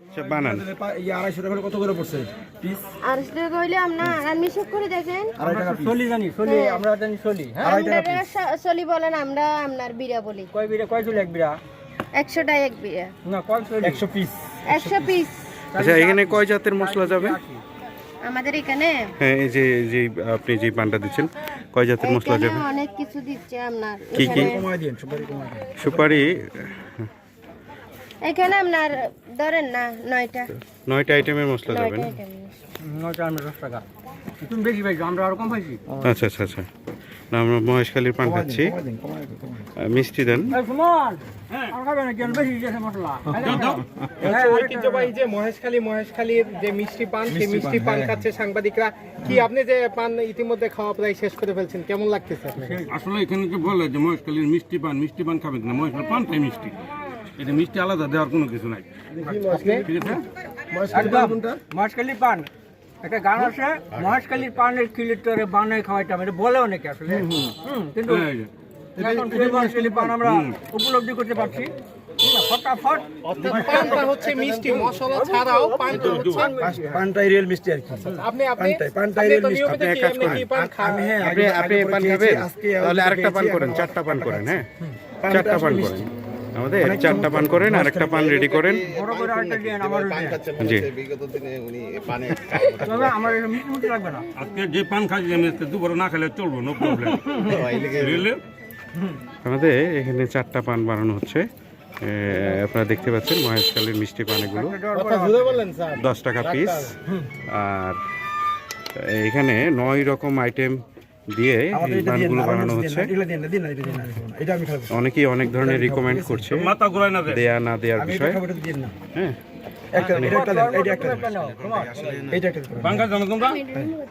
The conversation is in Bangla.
আচ্ছা বানান। 250 টাকা কত করে পড়ছে পিস? 250 টাকা হইলে আমরা আমি সব করে দেখেন। 2.5 টাকা পিস। চলি জানি চলি আমরা জানি চলি হ্যাঁ 2.5 টাকা পিস। আমরা চলি বলেন, আমরা আপনার বিড়া বলি। কয় বিড়া কয় চলি এক বিড়া 100 টাকা এক বিড়া। না কয় চলি 100 পিস। 100 পিস। আচ্ছা এখানে কয় জাতের মশলা যাবে? আমাদের এখানে হ্যাঁ এই যে আপনি যে পানটা দিচ্ছেন কয় জাতের মশলা এখানে যাবে? অনেক কিছু দিচ্ছে আপনার। কি কি? কমায় দিন, সুপারি কমায় দিন। সুপারি এখানে আপনার ধরেন না 9টা 9টা আইটেমের মশলা যাবে না? 9টা item। 9টা আমরা 10 টাকা তুমি বেশি পাইছো আমরা আরো কম পাইছি আচ্ছা আচ্ছা আচ্ছা না আমরা মহেশখালীর পান খাচ্ছি। কমায় দিন, কমায় দিন, কমায় দিন। মিষ্টি দেন। এই সুমন আর খাবে না কেন বেশি দিয়েছে মশলা ঐতিহ্যবাহী যে মহেশখালীর যে মিষ্টি পান, সেই মিষ্টি পান খাচ্ছে সাংবাদিকরা। কি আপনি যে পান ইতিমধ্যে খাওয়া প্রায় শেষ করে ফেলছেন, কেমন লাগতেছে আপনার? আসলে এখানে যে বলে যে মহেশখালীর মিষ্টি পান খাবেন না, মহেশখালীর পানটাই মিষ্টি। এটা মিষ্টি আলাদা দেওয়ার কোনো কিছু নাই, ঠিক আছে? একদম মহেশখালী পান একটা গান আছে মহেশখালীর পানের কিলিটরে বানায় খাওয়াইতাম এটা বলে অনেকে আসলে কিন্তু এই যে, এখন সেই মহেশখালী পান আমরা উপলব্ধি করতে পারছি ফটাফট অর্থাৎ পানটা হচ্ছে মিষ্টি, মশলা ছাড়াও পানটা হচ্ছে পানটাই রিয়েল মিষ্টি আর কি। আপনি পানটাই রিয়েল মিষ্টি। নিয়মিত কি এমনি কি পান খান? আমি হ্যাঁ আপনি পান খাবেন? তাহলে আরেকটা পান করেন, 4টা পান করেন। হ্যাঁ 4টা পান করেন, আমাদের 4টা পান করেন, আরেকটা পান রেডি করেন। বড় করে আরেকটা দিয়ে আমার জি তবে আমার এটা মিষ্টি মিষ্টি লাগবে না আজকে যে পান খাচ্ছি আমি আজকে দুপুরে না খেলে চলবো, নো প্রবলেম। বুঝলে? আমাদের এখানে 4টা পান বানানো হচ্ছে। আপনারা দেখতে পাচ্ছেন মহেশখালীর মিষ্টি পান এগুলো কথা জুড়ে বললেন স্যার। 10 টাকা পিস। আর এখানে 9 রকম আইটেম দিয়ে আমাদের এই এটা দিন পানগুলো না, বানানো আমাদের হচ্ছে। এটা দিন না, দিন না, এটা দিন না, এটা আমি খাবো। অনেকেই অনেক ধরনের রিকমেন্ড করছে, মাথা ঘুরায় না দেয়। দেয়া না দেওয়ার আমি এটা বিষয়। খাবো, এটা দিন না। হ্যাঁ একটা এটা একটা দেন, এটা একটা দেন। কেন এইটা একটা দেন। পান খাচ্ছ না তোমরা? আমি এটা নিয়ে